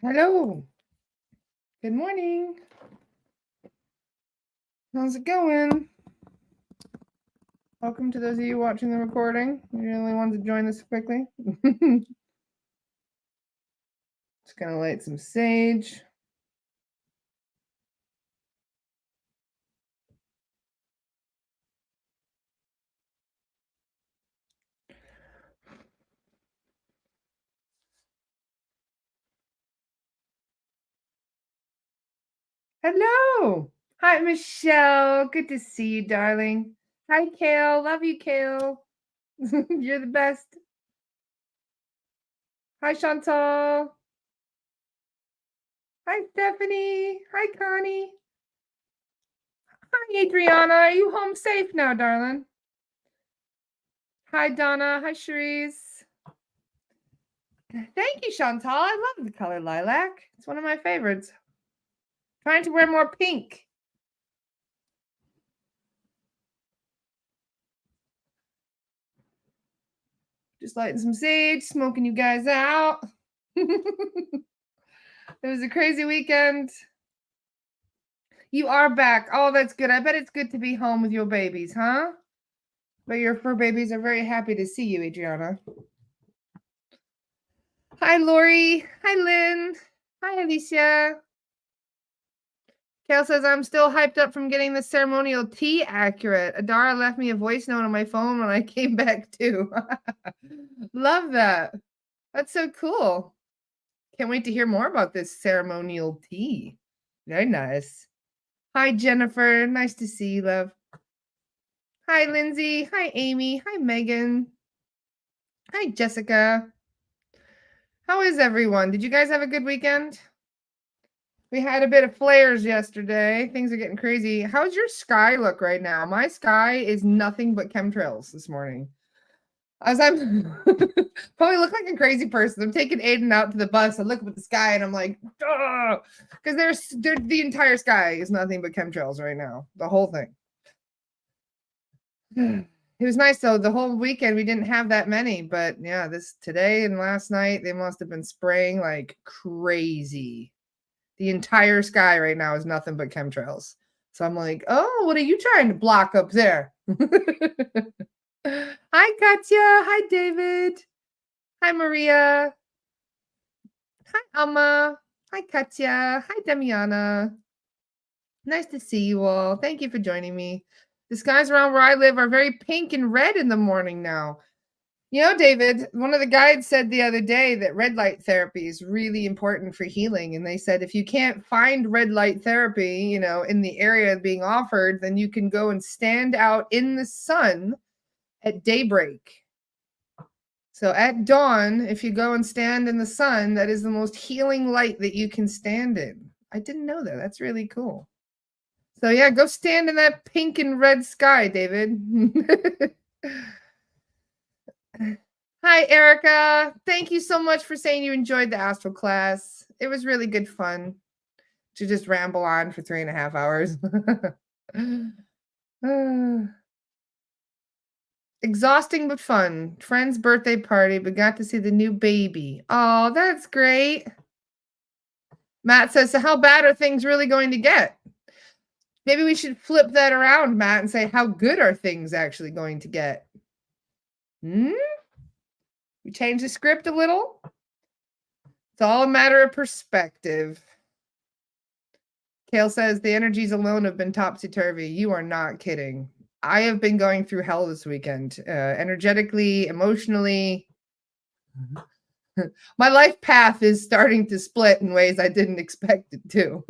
Hello. Good morning. How's it going? Welcome to those of you watching the recording. You're the only ones that joined this quickly. Just gonna light some sage. Hello. Hi, Michelle. Good to see you, darling. Hi, Kale. Love you, Kale. You're the best. Hi, Chantal. Hi, Stephanie. Hi, Connie. Hi, Adriana. Are you home safe now, darling? Hi, Donna. Hi, Cherise. Thank you, Chantal. I love the color lilac. It's one of my favorites. Trying to wear more pink. Just lighting some sage, smoking you guys out. It was a crazy weekend. You are back. Oh, that's good. I bet it's good to be home with your babies, huh? But your fur babies are very happy to see you, Adriana. Hi, Lori. Hi, Lynn. Hi, Alicia. Kale says, I'm still hyped up from getting the ceremonial tea accurate. Adara left me a voice note on my phone when I came back too. Love that. That's so cool. Can't wait to hear more about this ceremonial tea. Very nice. Hi, Jennifer. Nice to see you, love. Hi, Lindsay. Hi, Amy. Hi, Megan. Hi, Jessica. How is everyone? Did you guys have a good weekend? We had a bit of flares yesterday. Things are getting crazy. How's your sky look right now? My sky is nothing but chemtrails this morning. As I'm probably look like a crazy person. I'm taking Aiden out to the bus. I look up at the sky and I'm like, because the entire sky is nothing but chemtrails right now. The whole thing. It was nice though. The whole weekend we didn't have that many, but yeah, this today and last night they must have been spraying like crazy. The entire sky right now is nothing but chemtrails. So I'm like, oh, what are you trying to block up there? Hi, Katya. Hi, David. Hi, Maria. Hi, Alma. Hi, Katya. Hi, Demiana. Nice to see you all. Thank you for joining me. The skies around where I live are very pink and red in the morning now. You know, David, one of the guides said the other day that red light therapy is really important for healing. And they said if you can't find red light therapy, in the area being offered, then you can go and stand out in the sun at daybreak. So at dawn, if you go and stand in the sun, that is the most healing light that you can stand in. I didn't know that. That's really cool. So yeah, go stand in that pink and red sky, David. Hi, Erica. Thank you so much for saying you enjoyed the astral class. It was really good fun to just ramble on for 3.5 hours. Exhausting but fun. Friend's birthday party, but got to see the new baby. Oh, that's great. Matt says, so how bad are things really going to get? Maybe we should flip that around, Matt, and say, how good are things actually going to get? We change the script a little. It's all a matter of perspective. Kale says, the energies alone have been topsy-turvy. You are not kidding. I have been going through hell this weekend, energetically, emotionally. My life path is starting to split in ways I didn't expect it to.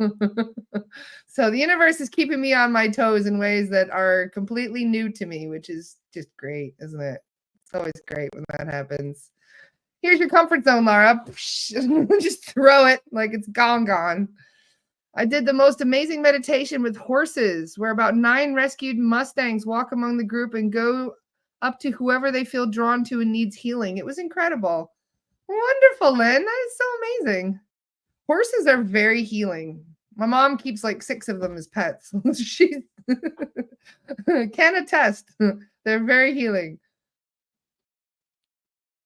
So the universe is keeping me on my toes in ways that are completely new to me, which is just great, isn't it? It's always great when that happens. Here's your comfort zone, Laura. Just throw it like it's gone. I did the most amazing meditation with horses, where about 9 rescued Mustangs walk among the group and go up to whoever they feel drawn to and needs healing. It was incredible. Wonderful, Lynn. That is so amazing. Horses are very healing. My mom keeps like 6 of them as pets. She can attest. They're very healing.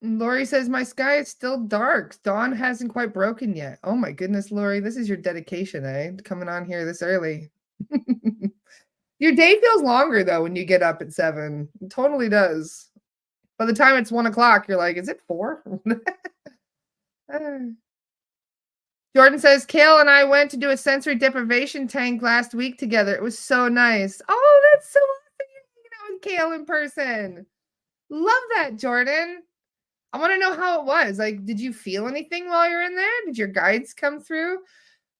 Lori says, "My sky is still dark. Dawn hasn't quite broken yet." Oh my goodness, Lori, this is your dedication, eh? Coming on here this early. Your day feels longer though when you get up at 7. It totally does. By the time it's 1 o'clock, you're like, "Is it 4?" Jordan says, "Kale and I went to do a sensory deprivation tank last week together. It was so nice." Oh, that's so awesome. You're hanging out with Kale in person. Love that, Jordan. I wanna know how it was. Like, did you feel anything while you're in there? Did your guides come through?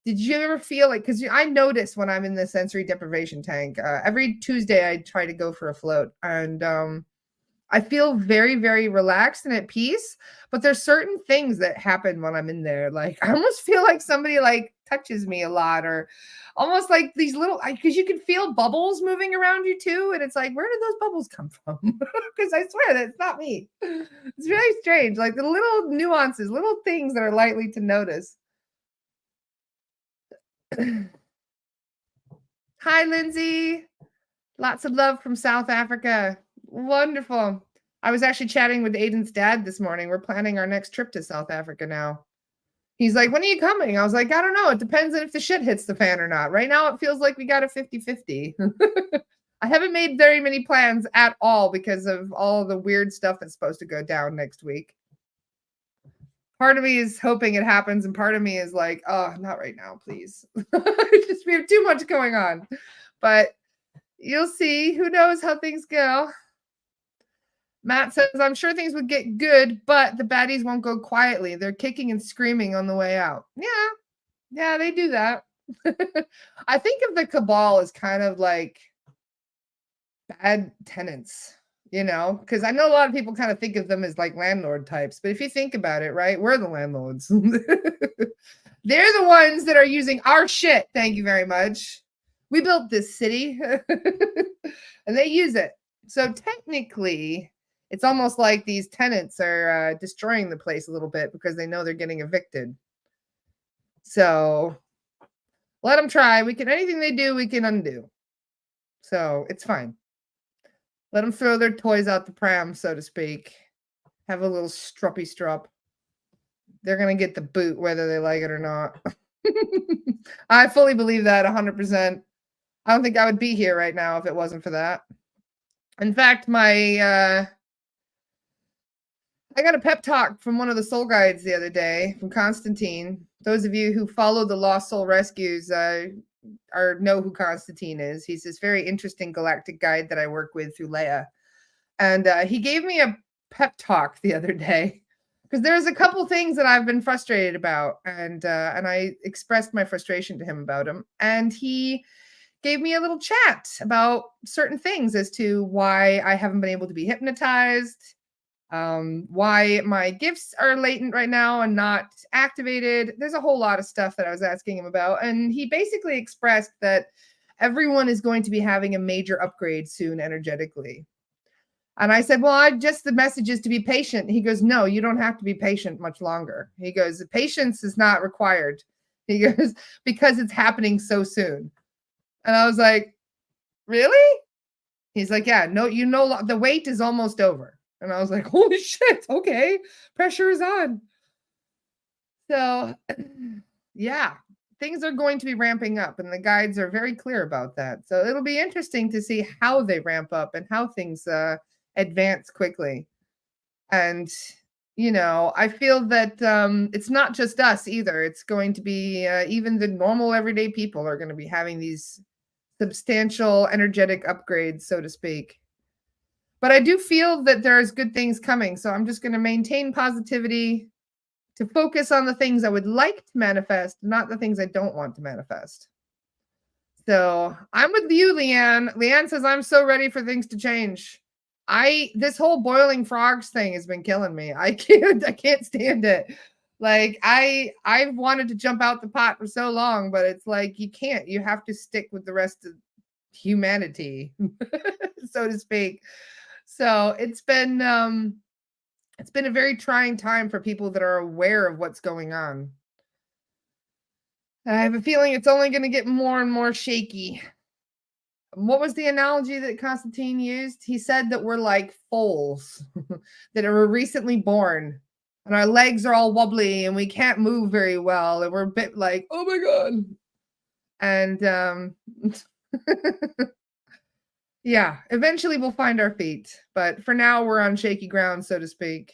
Did you ever feel like, because I notice when I'm in the sensory deprivation tank, every Tuesday I try to go for a float, and I feel very, very relaxed and at peace. But there's certain things that happen when I'm in there. Like I almost feel like somebody like touches me a lot, or almost like these little, because you can feel bubbles moving around you too, and it's like, where did those bubbles come from? Because I swear that it's not me. It's very strange, like the little nuances, little things that are lightly to notice. Hi, Lindsay. Lots of love from South Africa. Wonderful. I was actually chatting with Aiden's dad this morning. We're planning our next trip to South Africa now. He's like, "When are you coming?" I was like, "I don't know. It depends on if the shit hits the fan or not. Right now, it feels like we got a 50-50." I haven't made very many plans at all because of all the weird stuff that's supposed to go down next week. Part of me is hoping it happens, and part of me is like, "Oh, not right now, please." Just we have too much going on. But you'll see. Who knows how things go? Matt says, "I'm sure things would get good, but the baddies won't go quietly. They're kicking and screaming on the way out." Yeah, yeah, they do that. I think of the cabal as kind of like bad tenants, because I know a lot of people kind of think of them as like landlord types. But if you think about it, right, we're the landlords. They're the ones that are using our shit. Thank you very much. We built this city and they use it. So technically, it's almost like these tenants are destroying the place a little bit because they know they're getting evicted. So let them try. Anything they do, we can undo. So it's fine. Let them throw their toys out the pram, so to speak. Have a little struppy strup. They're going to get the boot whether they like it or not. I fully believe that 100%. I don't think I would be here right now if it wasn't for that. In fact, I got a pep talk from one of the soul guides the other day from Constantine. Those of you who follow the Lost Soul Rescues know who Constantine is. He's this very interesting galactic guide that I work with through Leia. And he gave me a pep talk the other day because there's a couple things that I've been frustrated about, and I expressed my frustration to him about them, and he gave me a little chat about certain things as to why I haven't been able to be hypnotized, why my gifts are latent right now and not activated. There's a whole lot of stuff that I was asking him about, and he basically expressed that everyone is going to be having a major upgrade soon energetically. And I said, "Well, the message is to be patient." He goes, "No, you don't have to be patient much longer." He goes, "Patience is not required." He goes, "Because it's happening so soon." And I was like, "Really?" He's like, "Yeah, no, the wait is almost over." And I was like, "Holy shit, okay, pressure is on." So, yeah, things are going to be ramping up, and the guides are very clear about that. So it'll be interesting to see how they ramp up and how things advance quickly. And I feel that it's not just us either. It's going to be even the normal everyday people are going to be having these substantial energetic upgrades, so to speak. But I do feel that there's good things coming. So I'm just going to maintain positivity, to focus on the things I would like to manifest, not the things I don't want to manifest. So I'm with you, Leanne. Leanne says, "I'm so ready for things to change." This whole boiling frogs thing has been killing me. I can't stand it. Like I've wanted to jump out the pot for so long, but it's like you can't. You have to stick with the rest of humanity, so to speak. So it's been a very trying time for people that are aware of what's going on. I have a feeling it's only going to get more and more shaky. What was the analogy that Constantine used? He said that we're like foals that were recently born and our legs are all wobbly and we can't move very well and we're a bit like, oh my god. And yeah, eventually we'll find our feet, but for now we're on shaky ground, so to speak.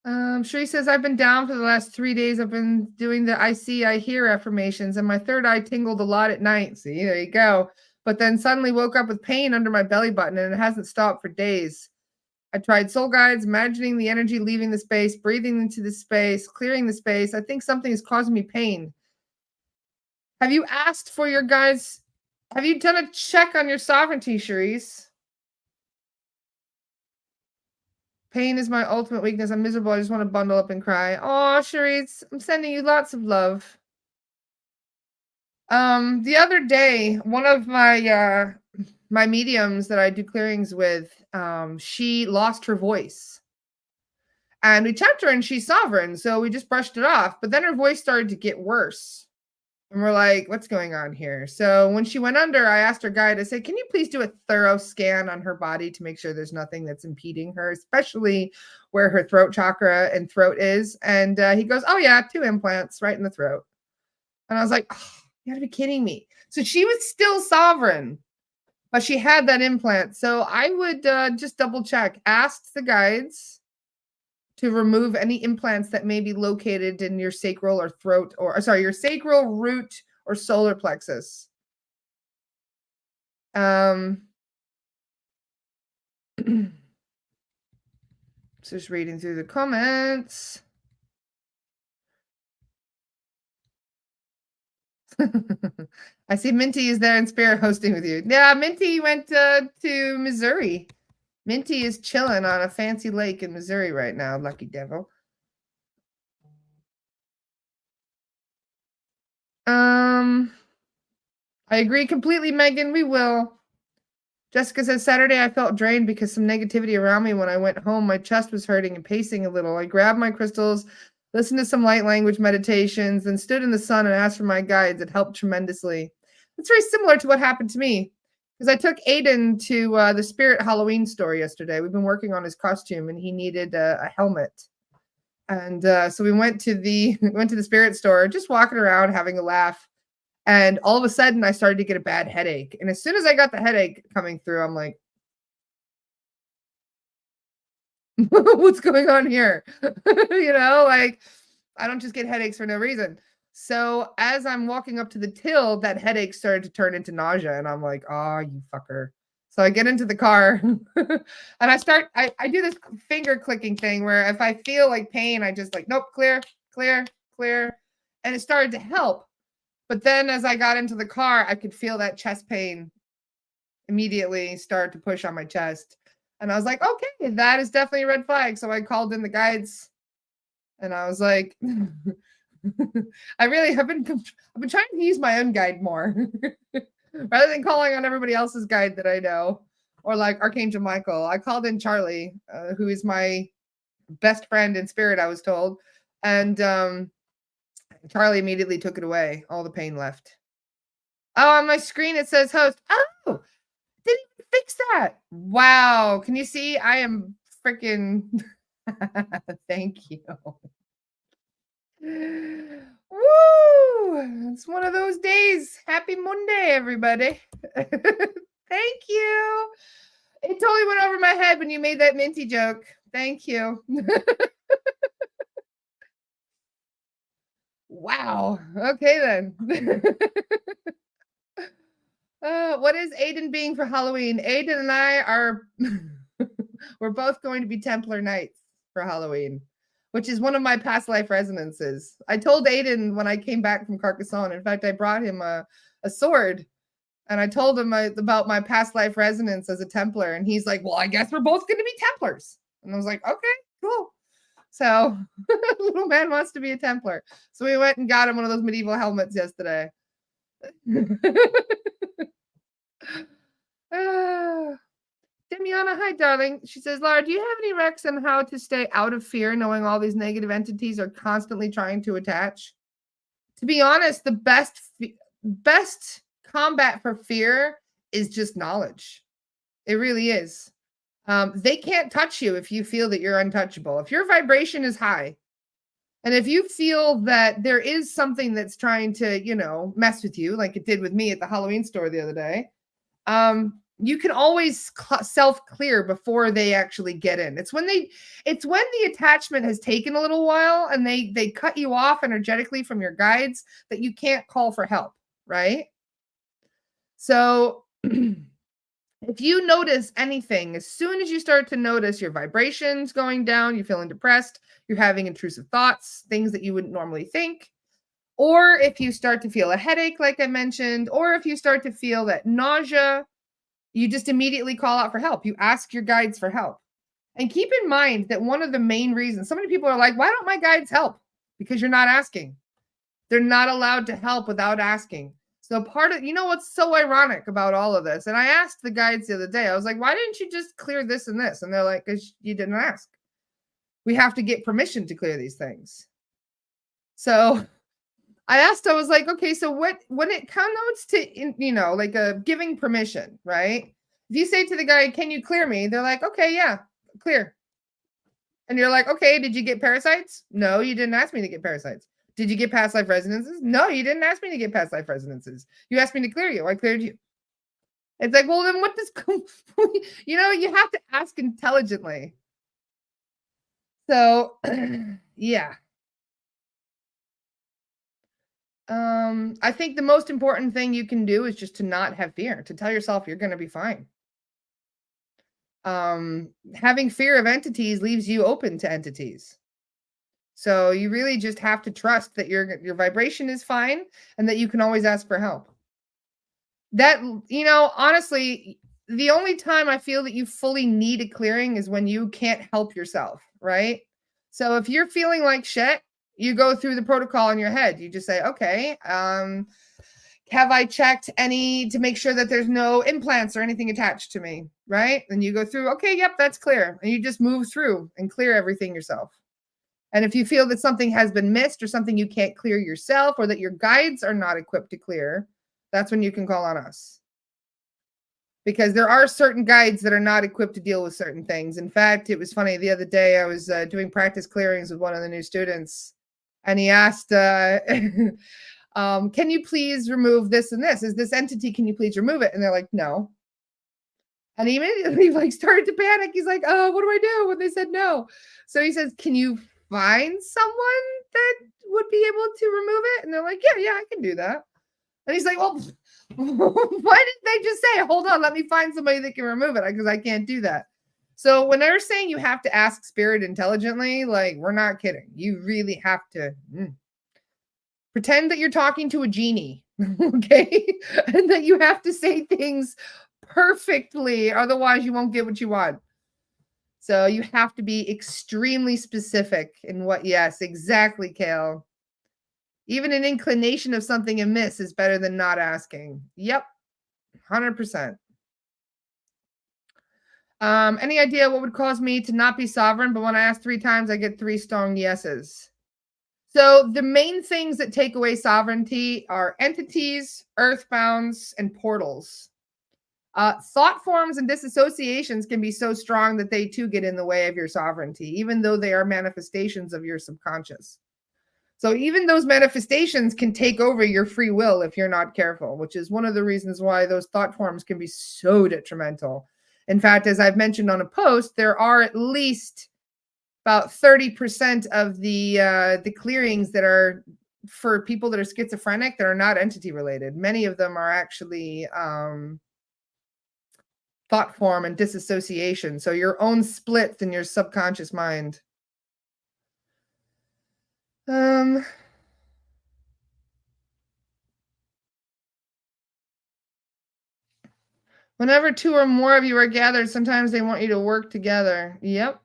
Sheree says, I've been down for the last 3 days. I've been doing the I see, I hear affirmations, and my third eye tingled a lot at night. See, there you go. But then suddenly woke up with pain under my belly button, and it hasn't stopped for days. I tried soul guides, imagining the energy leaving the space, breathing into the space, clearing the space. I think something is causing me pain. Have you asked for your guides? Have you done a check on your sovereignty, Cherise? Pain is my ultimate weakness. I'm miserable. I just want to bundle up and cry. Oh, Cherise, I'm sending you lots of love. The other day, one of my mediums that I do clearings with, she lost her voice. And we checked her and she's sovereign, so we just brushed it off. But then her voice started to get worse. And we're like, what's going on here? So when she went under, I asked her guide, I said, can you please do a thorough scan on her body to make sure there's nothing that's impeding her, especially where her throat chakra and throat is? And he goes, oh yeah, 2 implants right in the throat. And I was like, oh, you gotta be kidding me. So she was still sovereign, but she had that implant. So I would just double check, ask the guides to remove any implants that may be located in your sacral or throat, or sorry, your sacral, root, or solar plexus. Just reading through the comments. I see Minty is there in spirit hosting with you. Yeah, Minty went to Missouri. Minty is chilling on a fancy lake in Missouri right now, lucky devil. I agree completely, Megan. We will. Jessica says, Saturday I felt drained because some negativity around me when I went home. My chest was hurting and pacing a little. I grabbed my crystals, listened to some light language meditations, then stood in the sun and asked for my guides. It helped tremendously. It's very similar to what happened to me because I took Aiden to the Spirit Halloween store yesterday. We've been working on his costume and he needed a helmet. And so we went to the Spirit store, just walking around having a laugh. And all of a sudden, I started to get a bad headache. And as soon as I got the headache coming through, I'm like, what's going on here? Like, I don't just get headaches for no reason. So as I'm walking up to the till, that headache started to turn into nausea. And I'm like, oh, you fucker. So I get into the car and I do this finger clicking thing where if I feel like pain, I just like, nope, clear, clear, clear. And it started to help. But then as I got into the car, I could feel that chest pain immediately start to push on my chest. And I was like, okay, that is definitely a red flag. So I called in the guides and I was like, I've been trying to use my own guide more rather than calling on everybody else's guide that I know, or like Archangel Michael. I called in Charlie, who is my best friend in spirit, I was told. And Charlie immediately took it away. All the pain left. Oh, on my screen it says host. Oh, didn't even fix that. Wow. Can you see? I am freaking. Thank you. Woo! It's one of those days. Happy Monday, everybody. Thank you. It totally went over my head when you made that minty joke. Thank you. Wow. Okay, then. What is Aiden being for Halloween? Aiden and I are we're both going to be Templar Knights for Halloween, which is one of my past life resonances. I told Aiden when I came back from Carcassonne. In fact, I brought him a sword and I told him about my past life resonance as a Templar. And he's like, well, I guess we're both going to be Templars. And I was like, okay, cool. So little man wants to be a Templar. So we went and got him one of those medieval helmets yesterday. Demiana, hi, darling. She says, Laura, do you have any recs on how to stay out of fear, knowing all these negative entities are constantly trying to attach? To be honest, the best combat for fear is just knowledge. It really is. They can't touch you if you feel that you're untouchable. If your vibration is high, and if you feel that there is something that's trying to, mess with you, like it did with me at the Halloween store the other day, you can always self clear before they actually get in. It's when the attachment has taken a little while and they cut you off energetically from your guides that you can't call for help, right? So if you notice anything, as soon as you start to notice your vibrations going down, you're feeling depressed, you're having intrusive thoughts, things that you wouldn't normally think, or if you start to feel a headache, like I mentioned, or if you start to feel that nausea, you just immediately call out for help. You ask your guides for help. And keep in mind that one of the main reasons, so many people are like, why don't my guides help? Because you're not asking. They're not allowed to help without asking. So what's so ironic about all of this? And I asked the guides the other day, I was like, why didn't you just clear this and this? And they're like, because you didn't ask. We have to get permission to clear these things. So I was like, okay, so when it comes to, like giving permission, right? If you say to the guy, can you clear me? They're like, okay, yeah, clear. And you're like, okay, did you get parasites? No, you didn't ask me to get parasites. Did you get past life resonances? No, you didn't ask me to get past life resonances. You asked me to clear you. I cleared you. It's like, well, then what does, you have to ask intelligently. So, yeah. I think the most important thing you can do is just to not have fear, to tell yourself you're going to be fine. Having fear of entities leaves you open to entities. So you really just have to trust that your vibration is fine and that you can always ask for help. That, honestly, the only time I feel that you fully need a clearing is when you can't help yourself, right? So if you're feeling like shit, you go through the protocol in your head. You just say, okay, have I checked to make sure that there's no implants or anything attached to me, right? And you go through, okay, yep, that's clear. And you just move through and clear everything yourself. And if you feel that something has been missed or something you can't clear yourself or that your guides are not equipped to clear, that's when you can call on us. Because there are certain guides that are not equipped to deal with certain things. In fact, it was funny. The other day, I was doing practice clearings with one of the new students, and he asked, can you please remove this and this? Is this entity, can you please remove it? And they're like, no. And he immediately started to panic. He's like, oh, what do I do when they said no? So he says, can you find someone that would be able to remove it? And they're like, yeah, I can do that. And he's like, well, why didn't they just say, hold on, let me find somebody that can remove it? Because I can't do that. So when they're saying you have to ask spirit intelligently, like, we're not kidding. You really have to pretend that you're talking to a genie, okay? And that you have to say things perfectly, otherwise you won't get what you want. So you have to be extremely specific in yes, exactly, Kale. Even an inclination of something amiss is better than not asking. Yep, 100%. Any idea what would cause me to not be sovereign, but when I ask 3 times, I get 3 strong yeses? So the main things that take away sovereignty are entities, earthbounds, and portals. Thought forms and disassociations can be so strong that they too get in the way of your sovereignty, even though they are manifestations of your subconscious. So even those manifestations can take over your free will if you're not careful, which is one of the reasons why those thought forms can be so detrimental. In fact, as I've mentioned on a post, there are at least about 30% of the clearings that are for people that are schizophrenic that are not entity related. Many of them are actually thought form and disassociation. So your own splits in your subconscious mind. Whenever 2 or more of you are gathered, sometimes they want you to work together. Yep.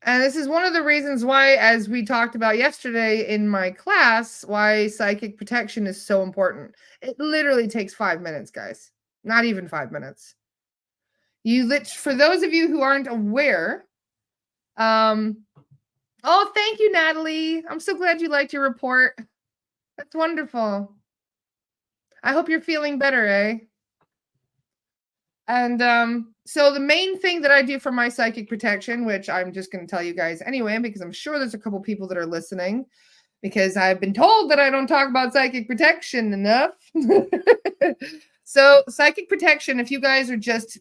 And this is one of the reasons why, as we talked about yesterday in my class, why psychic protection is so important. It literally takes 5 minutes, guys. Not even 5 minutes. For those of you who aren't aware, oh, thank you, Natalie. I'm so glad you liked your report. That's wonderful. I hope you're feeling better, eh? And so the main thing that I do for my psychic protection, which I'm just going to tell you guys anyway, because I'm sure there's a couple people that are listening, because I've been told that I don't talk about psychic protection enough. So, psychic protection, if you guys are just,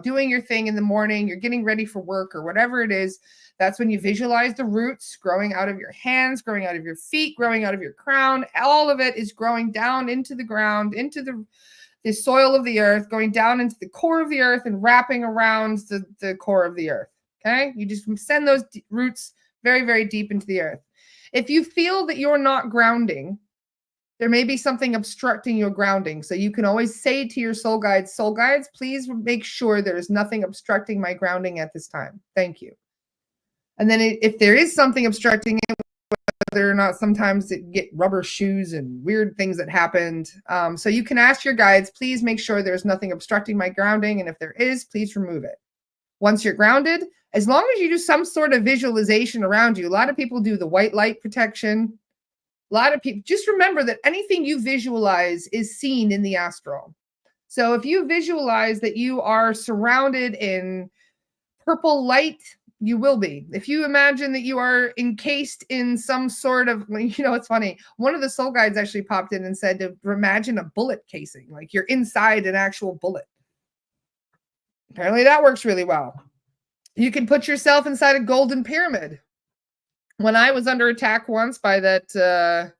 doing your thing in the morning, you're getting ready for work or whatever it is, that's when you visualize the roots growing out of your hands, growing out of your feet, growing out of your crown. All of it is growing down into the ground, into the soil of the earth, going down into the core of the earth and wrapping around the core of the earth. Okay. You just send those roots very, very deep into the earth. If you feel that you're not grounding, there may be something obstructing your grounding. So you can always say to your soul guides, please make sure there is nothing obstructing my grounding at this time. Thank you. And then if there is something obstructing it, whether or not sometimes it get rubber shoes and weird things that happened. So you can ask your guides, please make sure there's nothing obstructing my grounding. And if there is, please remove it. Once you're grounded, as long as you do some sort of visualization around you, a lot of people do the white light protection. A lot of people, just remember that anything you visualize is seen in the astral. So if you visualize that you are surrounded in purple light, you will be. If you imagine that you are encased in some sort of, it's funny. One of the soul guides actually popped in and said to imagine a bullet casing, like you're inside an actual bullet. Apparently that works really well. You can put yourself inside a golden pyramid. When I was under attack once by that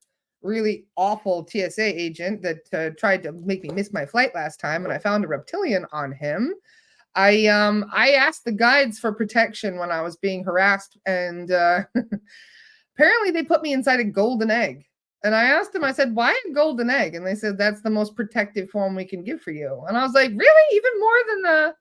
really awful TSA agent that tried to make me miss my flight last time, and I found a reptilian on him, I asked the guides for protection when I was being harassed, and apparently they put me inside a golden egg. And I asked them, I said, why a golden egg? And they said, that's the most protective form we can give for you. And I was like, really? Even more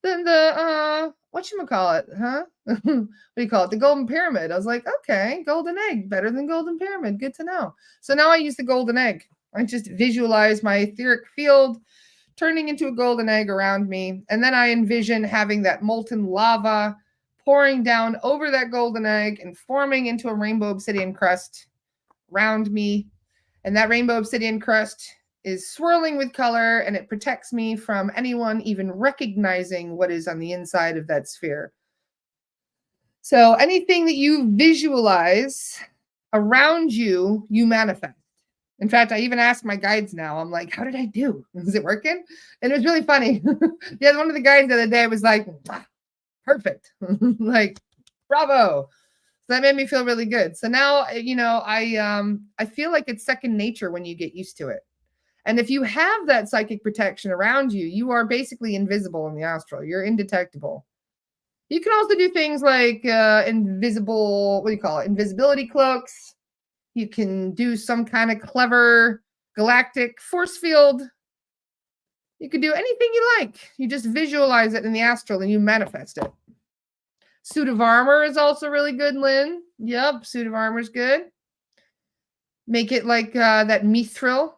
than the whatchamacallit, huh? What do you call it? The golden pyramid. I was like, okay, golden egg, better than golden pyramid. Good to know. So now I use the golden egg. I just visualize my etheric field turning into a golden egg around me. And then I envision having that molten lava pouring down over that golden egg and forming into a rainbow obsidian crust around me. And that rainbow obsidian crust is swirling with color, and it protects me from anyone even recognizing what is on the inside of that sphere. So anything that you visualize around you, you manifest. In fact, I even ask my guides now, I'm like, how did I do? Is it working? And it was really funny. Yeah, one of the guides the other day was like, perfect. Like, bravo. So that made me feel really good. So now, I feel like it's second nature when you get used to it. And if you have that psychic protection around you, you are basically invisible in the astral. You're indetectable. You can also do things like invisibility cloaks. You can do some kind of clever galactic force field. You can do anything you like. You just visualize it in the astral and you manifest it. Suit of armor is also really good, Lynn. Yep, suit of armor is good. Make it like that mithril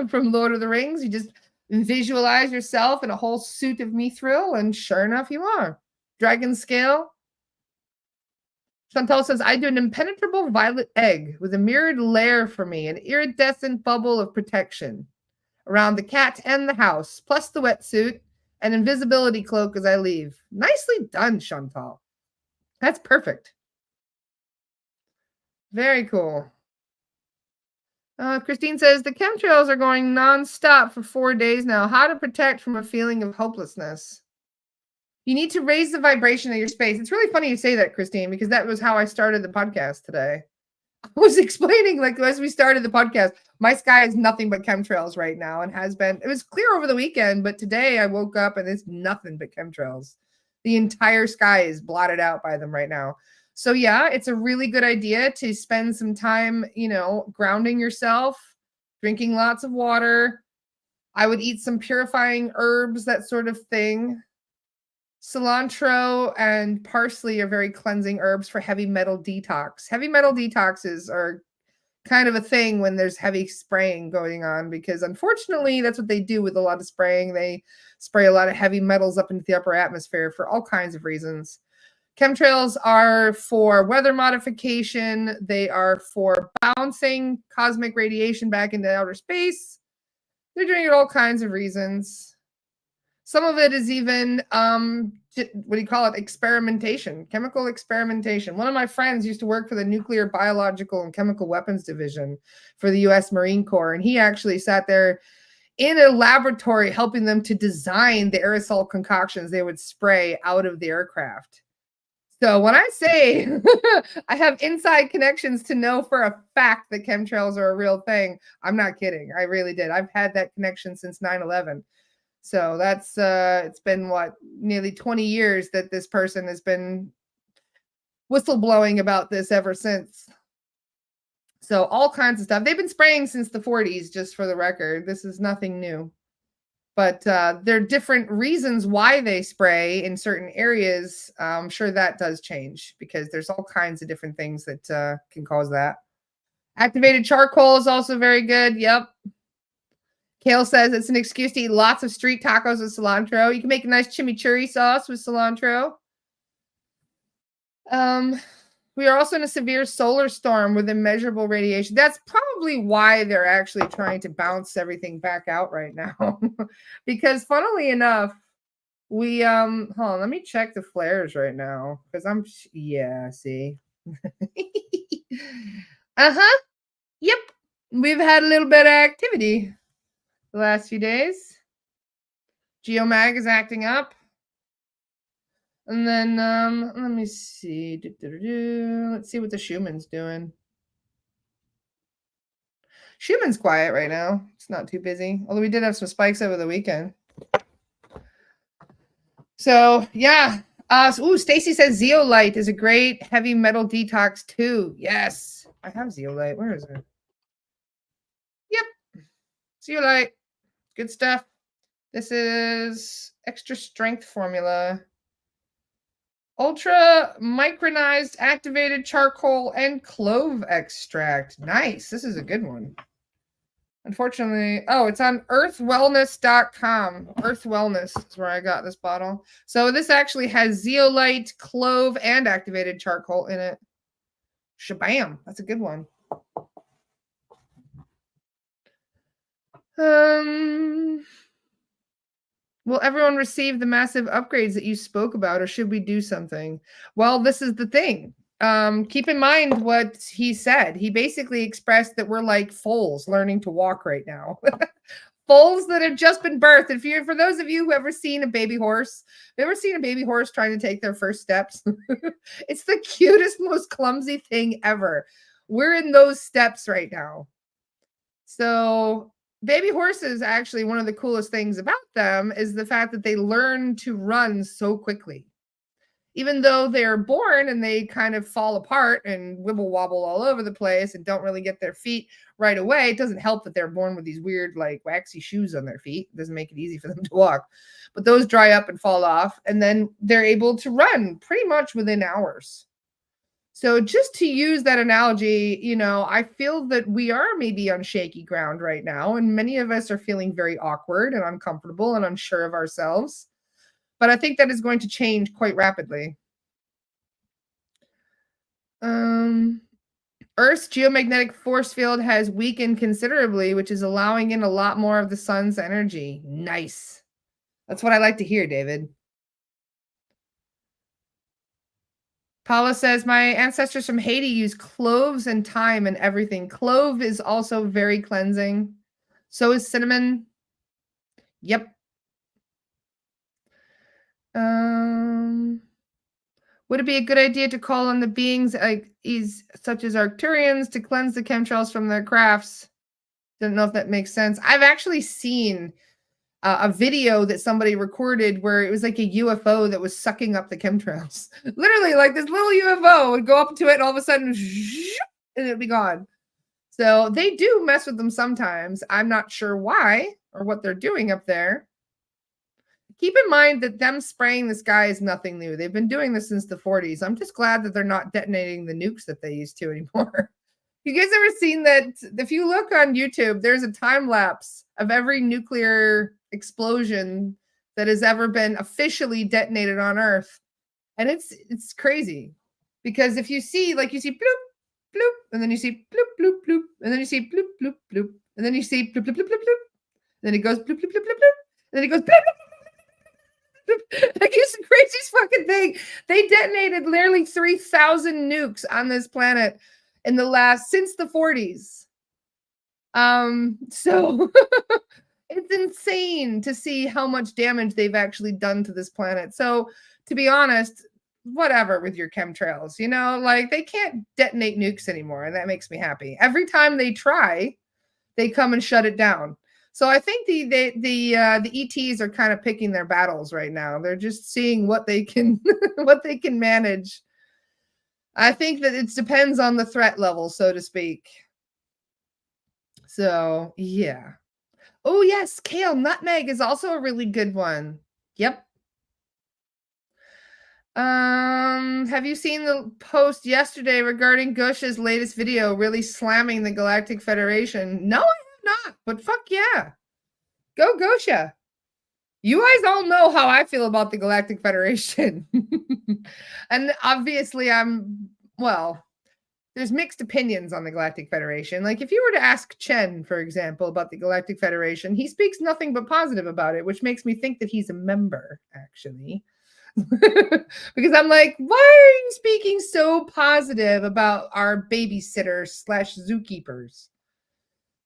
from Lord of the Rings. You just visualize yourself in a whole suit of mithril, and sure enough, you are. Dragon scale. Chantal says, I do an impenetrable violet egg with a mirrored layer for me, an iridescent bubble of protection around the cat and the house, plus the wetsuit, an invisibility cloak as I leave. Nicely done, Chantal. That's perfect. Very cool. Christine says, the chemtrails are going nonstop for 4 days now. How to protect from a feeling of hopelessness? You need to raise the vibration of your space. It's really funny you say that, Christine, because that was how I started the podcast today. I was explaining, like, as we started the podcast, my sky is nothing but chemtrails right now and has been. It was clear over the weekend, but today I woke up and it's nothing but chemtrails. The entire sky is blotted out by them right now. So yeah, it's a really good idea to spend some time, grounding yourself, drinking lots of water. I would eat some purifying herbs, that sort of thing. Cilantro and parsley are very cleansing herbs for heavy metal detox. Heavy metal detoxes are kind of a thing when there's heavy spraying going on, because unfortunately that's what they do with a lot of spraying. They spray a lot of heavy metals up into the upper atmosphere for all kinds of reasons. Chemtrails are for weather modification. They are for bouncing cosmic radiation back into outer space. They're doing it all kinds of reasons. Some of it is even, what do you call it? Experimentation, chemical experimentation. One of my friends used to work for the Nuclear, Biological, and Chemical Weapons Division for the US Marine Corps. And he actually sat there in a laboratory helping them to design the aerosol concoctions they would spray out of the aircraft. So when I say I have inside connections to know for a fact that chemtrails are a real thing, I'm not kidding. I really did. I've had that connection since 9/11. So that's it's been what, nearly 20 years that this person has been whistleblowing about this ever since. So all kinds of stuff. They've been spraying since the 40s, just for the record. This is nothing new. But there are different reasons why they spray in certain areas. I'm sure that does change because there's all kinds of different things that can cause that. Activated charcoal is also very good. Yep. Kale says it's an excuse to eat lots of street tacos with cilantro. You can make a nice chimichurri sauce with cilantro. We are also in a severe solar storm with immeasurable radiation. That's probably why they're actually trying to bounce everything back out right now. Because funnily enough, we hold on, let me check the flares right now. Because see. Uh-huh. Yep. We've had a little bit of activity the last few days. Geomag is acting up. And then let me see. Let's see what the Schumann's doing. Schumann's quiet right now. It's not too busy. Although we did have some spikes over the weekend. So yeah. Stacy says zeolite is a great heavy metal detox too. Yes. I have zeolite. Where is it? Yep. Zeolite. Good stuff. This is extra strength formula. Ultra micronized activated charcoal and clove extract. Nice. This is a good one. Unfortunately, it's on earthwellness.com. Earth Wellness is where I got this bottle. So this actually has zeolite, clove, and activated charcoal in it. Shabam. That's a good one. Will everyone receive the massive upgrades that you spoke about, or should we do something? Well, this is the thing. Keep in mind what he said. He basically expressed that we're like foals learning to walk right now. Foals that have just been birthed. For those of you who ever seen a baby horse, have ever seen a baby horse trying to take their first steps? It's the cutest, most clumsy thing ever. We're in those steps right now. So baby horses, actually, one of the coolest things about them is the fact that they learn to run so quickly. Even though they're born and they kind of fall apart and wibble wobble all over the place and don't really get their feet right away, it doesn't help that they're born with these weird, like, waxy shoes on their feet. It doesn't make it easy for them to walk. But those dry up and fall off, and then they're able to run pretty much within hours. So just to use that analogy, I feel that we are maybe on shaky ground right now, and many of us are feeling very awkward and uncomfortable and unsure of ourselves. But I think that is going to change quite rapidly. Earth's geomagnetic force field has weakened considerably, which is allowing in a lot more of the sun's energy. Nice. That's what I like to hear, David. Paula says, my ancestors from Haiti use cloves and thyme and everything. Clove is also very cleansing. So is cinnamon. Yep. Would it be a good idea to call on the beings such as Arcturians to cleanse the chemtrails from their crafts? Don't know if that makes sense. I've actually seen a video that somebody recorded where it was like a UFO that was sucking up the chemtrails. Literally, like this little UFO would go up to it and all of a sudden, and it'd be gone. So they do mess with them sometimes. I'm not sure why or what they're doing up there. Keep in mind that them spraying the sky is nothing new. They've been doing this since the 40s. I'm just glad that they're not detonating the nukes that they used to anymore. You guys ever seen that? If you look on YouTube, there's a time lapse of every nuclear explosion that has ever been officially detonated on Earth. And it's crazy because if you see, like, you see bloop, bloop, and then you see bloop, bloop, bloop, and then you see bloop, bloop, bloop, and then you see bloop, bloop, bloop, bloop, bloop, then it goes bloop, bloop, bloop, bloop, bloop, and then it goes bloop, bloop, bloop. Like, it's the craziest fucking thing. They detonated nearly 3,000 nukes on this planet in the last since the 40s. So it's insane to see how much damage they've actually done to this planet. So, to be honest, whatever with your chemtrails, like, they can't detonate nukes anymore, and that makes me happy. Every time they try, they come and shut it down. So I think the ETs are kind of picking their battles right now. They're just seeing what they can what they can manage. I think that it depends on the threat level, so to speak. So, yeah. Oh, yes, kale nutmeg is also a really good one. Yep. Have you seen the post yesterday regarding Gush's latest video really slamming the Galactic Federation? No, I have not, but fuck yeah. Go Gosha. You guys all know how I feel about the Galactic Federation. And obviously there's mixed opinions on the Galactic Federation. Like, if you were to ask Chen, for example, about the Galactic Federation, he speaks nothing but positive about it, which makes me think that he's a member, actually. Because I'm like, why are you speaking so positive about our babysitters / zookeepers?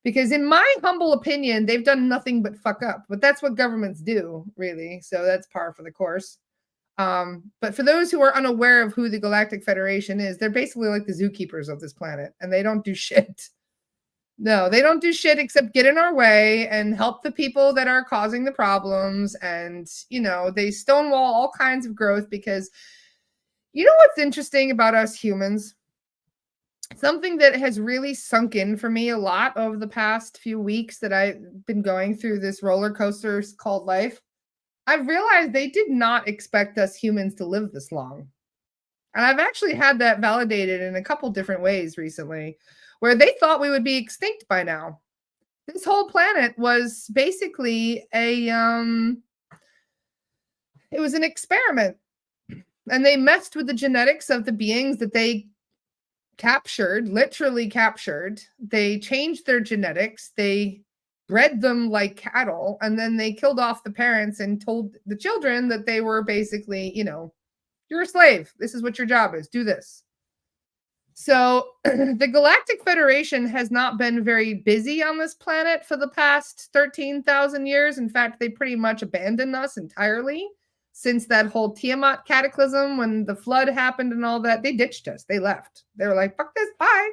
Because in my humble opinion, they've done nothing but fuck up. But that's what governments do, really. So that's par for the course. But for those who are unaware of who the Galactic Federation is, they're basically like the zookeepers of this planet, and they don't do shit. No, they don't do shit except get in our way and help the people that are causing the problems. And, they stonewall all kinds of growth because, what's interesting about us humans? Something that has really sunk in for me a lot over the past few weeks that I've been going through this roller coaster called life. I've realized they did not expect us humans to live this long. And I've actually had that validated in a couple different ways recently, where they thought we would be extinct by now. This whole planet was basically it was an experiment. And they messed with the genetics of the beings that they literally captured. They changed their genetics. They bred them like cattle, and then they killed off the parents and told the children that they were basically, you're a slave. This is what your job is. Do this. So the Galactic Federation has not been very busy on this planet for the past 13,000 years. In fact, they pretty much abandoned us entirely since that whole Tiamat cataclysm, when the flood happened and all that. They ditched us. They left. They were like, fuck this, bye.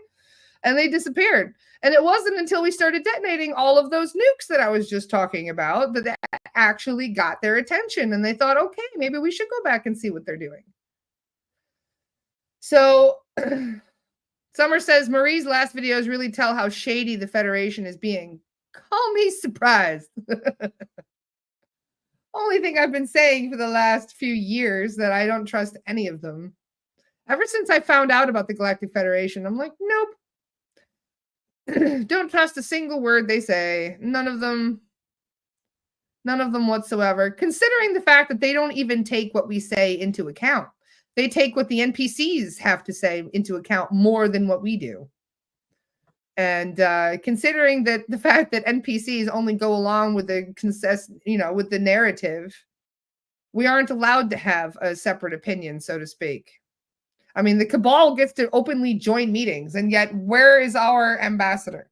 And they disappeared. And it wasn't until we started detonating all of those nukes that I was just talking about that actually got their attention. And they thought, okay, maybe we should go back and see what they're doing. So Summer says, Marie's last videos really tell how shady the Federation is being. Call me surprised. Only thing I've been saying for the last few years, that I don't trust any of them. Ever since I found out about the Galactic Federation, I'm like, nope. Don't trust a single word they say. None of them whatsoever, considering the fact that they don't even take what we say into account. They take what the NPCs have to say into account more than what we do. And considering that the fact that NPCs only go along with the with the narrative, we aren't allowed to have a separate opinion, so to speak. I mean, the cabal gets to openly join meetings, and yet where is our ambassador?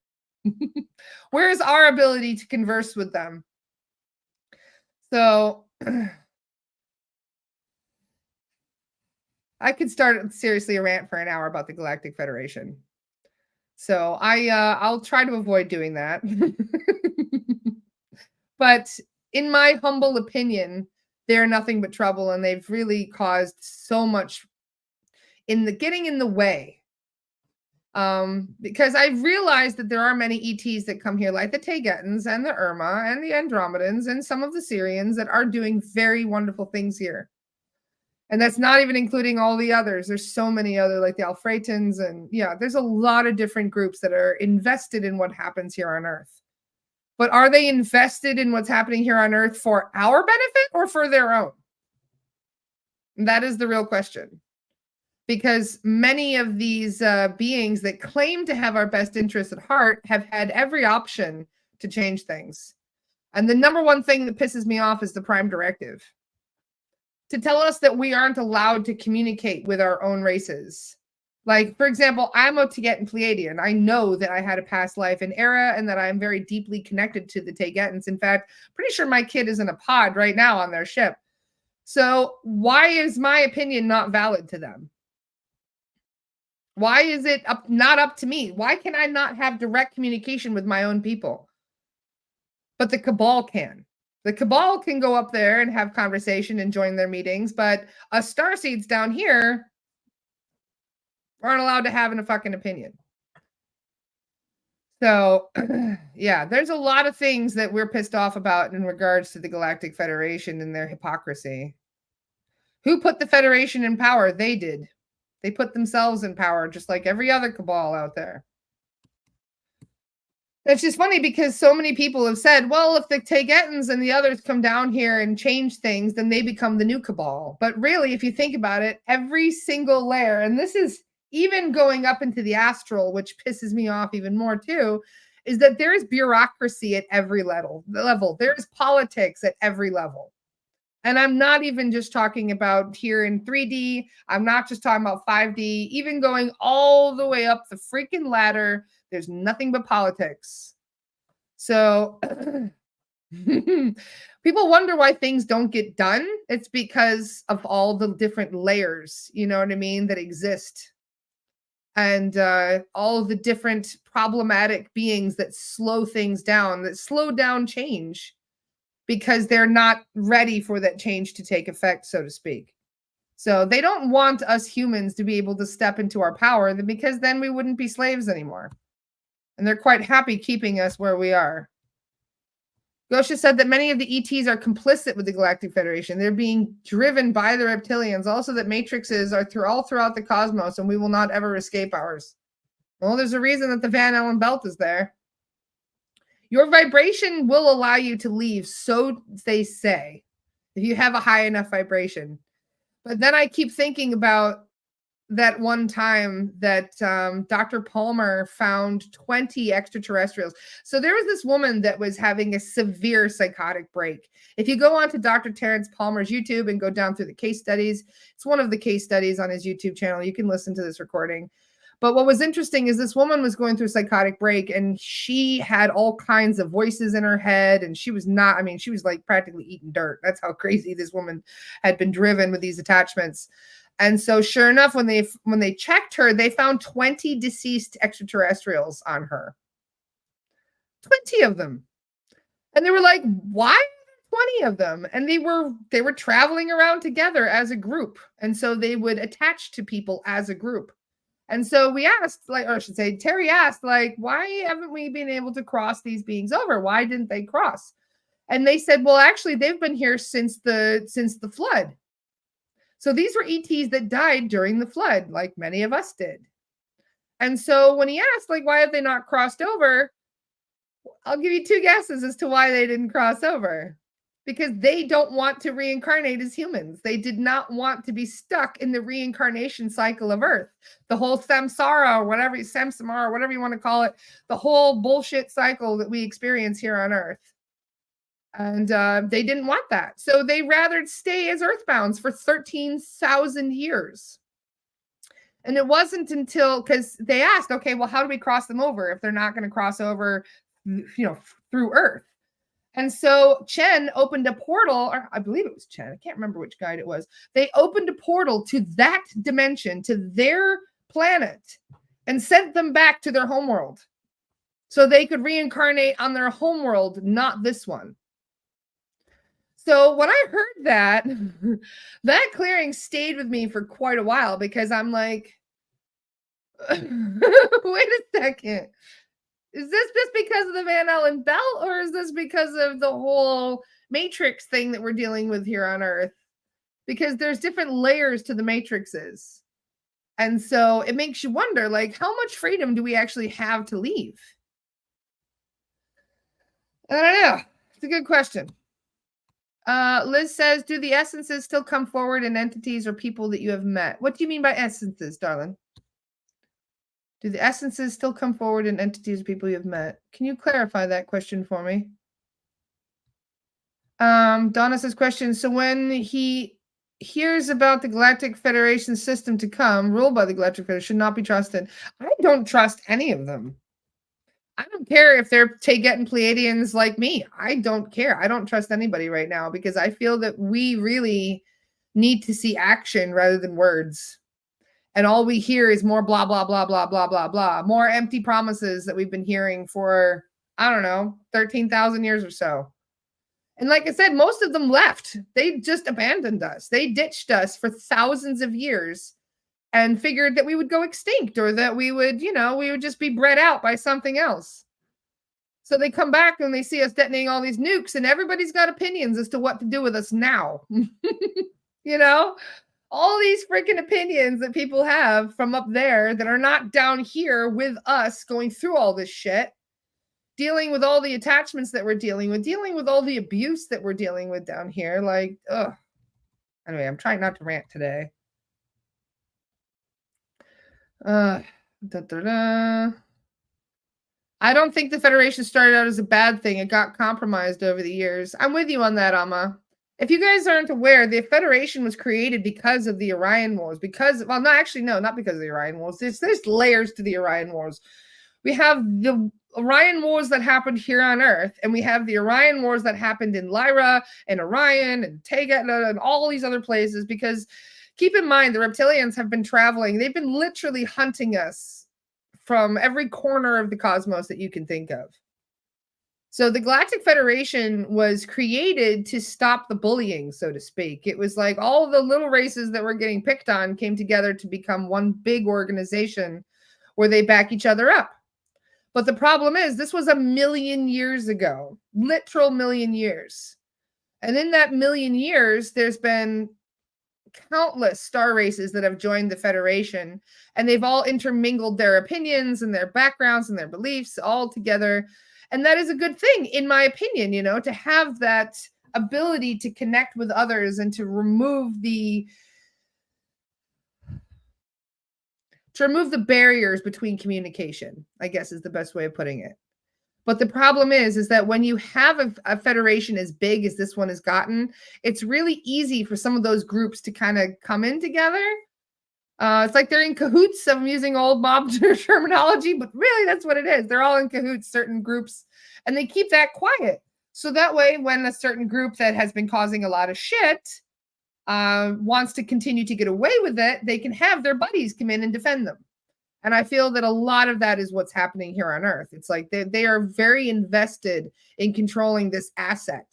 Where is our ability to converse with them? So I could start seriously a rant for an hour about the Galactic Federation. So I'll try to avoid doing that. But in my humble opinion, they're nothing but trouble, and they've really caused so much getting in the way. Because I realized that there are many ETs that come here, like the Tayghetans and the Irma and the Andromedans and some of the Syrians, that are doing very wonderful things here. And that's not even including all the others. There's so many other, like the Alfretans, and there's a lot of different groups that are invested in what happens here on Earth. But are they invested in what's happening here on Earth for our benefit or for their own? That is the real question. Because many of these beings that claim to have our best interests at heart have had every option to change things. And the number one thing that pisses me off is the prime directive to tell us that we aren't allowed to communicate with our own races. Like, for example, I'm a Tagetan Pleiadian. I know that I had a past life in Era and that I'm very deeply connected to the Tagetans. In fact, pretty sure my kid is in a pod right now on their ship. So why is my opinion not valid to them? Why is it not up to me? Why can I not have direct communication with my own people? But the cabal can. The cabal can go up there and have conversation and join their meetings, but us starseeds down here aren't allowed to have a fucking opinion. So, yeah, there's a lot of things that we're pissed off about in regards to the Galactic Federation and their hypocrisy. Who put the Federation in power? They did. They put themselves in power, just like every other cabal out there. It's just funny because so many people have said, well, if the Tagetans and the others come down here and change things, then they become the new cabal. But really, if you think about it, every single layer, and this is even going up into the astral, which pisses me off even more too, is that there is bureaucracy at every level. There's politics at every level. And I'm not even just talking about here in 3D. I'm not just talking about 5D, even going all the way up the freaking ladder. There's nothing but politics. So people wonder why things don't get done. It's because of all the different layers, you know what I mean, that exist. And all the different problematic beings that slow things down, that slow down change, because they're not ready for that change to take effect, so to speak. So they don't want us humans to be able to step into our power, because then we wouldn't be slaves anymore. And they're quite happy keeping us where we are. Gosha said that many of the ETs are complicit with the Galactic Federation. They're being driven by the reptilians. Also that matrices are all throughout the cosmos and we will not ever escape ours. Well, there's a reason that the Van Allen belt is there. Your vibration will allow you to leave, so they say, if you have a high enough vibration. But then I keep thinking about that one time that Dr. Palmer found 20 extraterrestrials. So there was this woman that was having a severe psychotic break. If you go on to Dr. Terrence Palmer's YouTube and go down through the case studies, it's one of the case studies on his YouTube channel. You can listen to this recording. But what was interesting is this woman was going through a psychotic break and she had all kinds of voices in her head. And she was not, I mean, she was like practically eating dirt. That's how crazy this woman had been driven with these attachments. And so sure enough, when they checked her, they found 20 deceased extraterrestrials on her. 20 of them. And they were like, why 20 of them? And they were traveling around together as a group. And so they would attach to people as a group. And so we asked, like, or I should say, Terry asked, like, why haven't we been able to cross these beings over? Why didn't they cross? And they said, well, actually, they've been here since the flood. So these were ETs that died during the flood, like many of us did. And so when he asked, like, why have they not crossed over? I'll give you two guesses as to why they didn't cross over. Because they don't want to reincarnate as humans. They did not want to be stuck in the reincarnation cycle of Earth. The whole samsara or whatever, samsara, or whatever you want to call it, the whole bullshit cycle that we experience here on Earth. And they didn't want that. So they rather stay as Earthbounds for 13,000 years. And it wasn't until, because they asked, okay, well, how do we cross them over if they're not going to cross over, through Earth? And so Chen opened a portal, or I believe it was Chen. I can't remember which guide it was. They opened a portal to that dimension, to their planet, and sent them back to their homeworld. So they could reincarnate on their homeworld, not this one. So when I heard that, that clearing stayed with me for quite a while because I'm like, wait a second. Is this just because of the Van Allen belt, or is this because of the whole matrix thing that we're dealing with here on Earth? Because there's different layers to the matrices. And so it makes you wonder, like, how much freedom do we actually have to leave? I don't know. It's a good question. Liz says, do the essences still come forward in entities or people that you have met? What do you mean by essences, darling? Do the essences still come forward in entities or people you have met? Can you clarify that question for me? Donna says question. So when he hears about the Galactic Federation system to come, ruled by the Galactic Federation, should not be trusted. I don't trust any of them. I don't care if they're Taygete Pleiadians like me. I don't care. I don't trust anybody right now because I feel that we really need to see action rather than words. And all we hear is more blah, blah, blah, blah, blah, blah, blah, more empty promises that we've been hearing for, I don't know, 13,000 years or so. And like I said, most of them left. They just abandoned us. They ditched us for thousands of years and figured that we would go extinct or that we would, we would just be bred out by something else. So they come back and they see us detonating all these nukes, and everybody's got opinions as to what to do with us now. All these freaking opinions that people have from up there that are not down here with us going through all this shit, dealing with all the attachments that we're dealing with all the abuse that we're dealing with down here. Like, ugh. Anyway, I'm trying not to rant today. I don't think the Federation started out as a bad thing. It got compromised over the years. I'm with you on that, Amma. If you guys aren't aware, the Federation was created because of the Orion Wars. Not because of the Orion Wars. There's layers to the Orion Wars. We have the Orion Wars that happened here on Earth, and we have the Orion Wars that happened in Lyra and Orion and Taygete and all these other places, because keep in mind, the reptilians have been traveling. They've been literally hunting us from every corner of the cosmos that you can think of. So the Galactic Federation was created to stop the bullying, so to speak. It was like all the little races that were getting picked on came together to become one big organization where they back each other up. But the problem is, this was 1,000,000 years ago, literal 1,000,000 years. And in that 1,000,000 years, there's been countless star races that have joined the Federation, and they've all intermingled their opinions and their backgrounds and their beliefs all together. And that is a good thing, in my opinion, to have that ability to connect with others and to remove the barriers between communication, I guess is the best way of putting it. But the problem is that when you have a federation as big as this one has gotten, it's really easy for some of those groups to kind of come in together. It's like they're in cahoots. I'm using old mob terminology, but really that's what it is. They're all in cahoots, certain groups, and they keep that quiet. So that way, when a certain group that has been causing a lot of shit wants to continue to get away with it, they can have their buddies come in and defend them. And I feel that a lot of that is what's happening here on Earth. It's like they are very invested in controlling this asset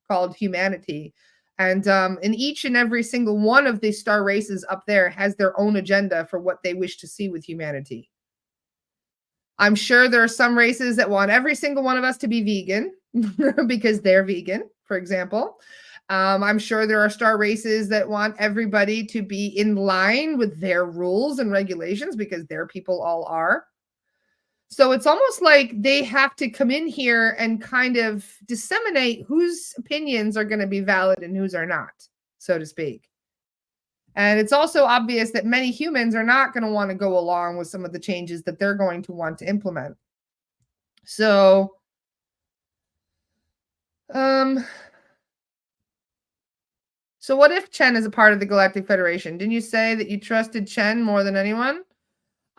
called humanity. And in each and every single one of these star races up there has their own agenda for what they wish to see with humanity. I'm sure there are some races that want every single one of us to be vegan because they're vegan, for example. I'm sure there are star races that want everybody to be in line with their rules and regulations because their people all are. So it's almost like they have to come in here and kind of disseminate whose opinions are going to be valid and whose are not, so to speak. And it's also obvious that many humans are not going to want to go along with some of the changes that they're going to want to implement. So, so what if Chen is a part of the Galactic Federation? Didn't you say that you trusted Chen more than anyone?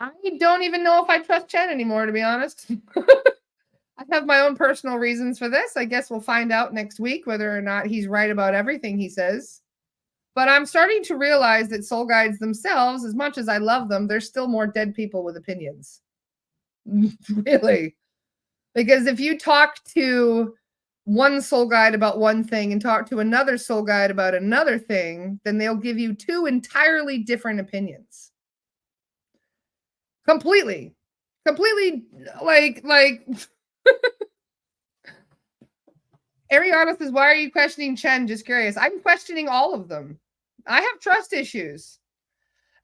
I don't even know if I trust Chen anymore, to be honest. I have my own personal reasons for this. I guess we'll find out next week whether or not he's right about everything he says. But I'm starting to realize that soul guides themselves, as much as I love them, there's still more dead people with opinions. Really. Because if you talk to one soul guide about one thing and talk to another soul guide about another thing, then they'll give you two entirely different opinions. Completely like Ariana says, why are you questioning Chen? Just curious. I'm questioning all of them. I have trust issues.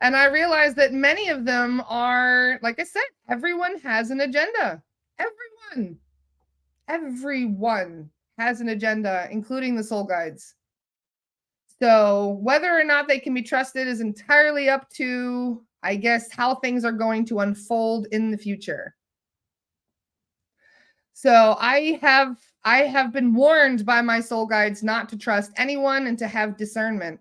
And I realize that many of them are, like I said, everyone has an agenda. Everyone has an agenda, including the soul guides. So whether or not they can be trusted is entirely up to, I guess, how things are going to unfold in the future. So I have been warned by my soul guides not to trust anyone and to have discernment.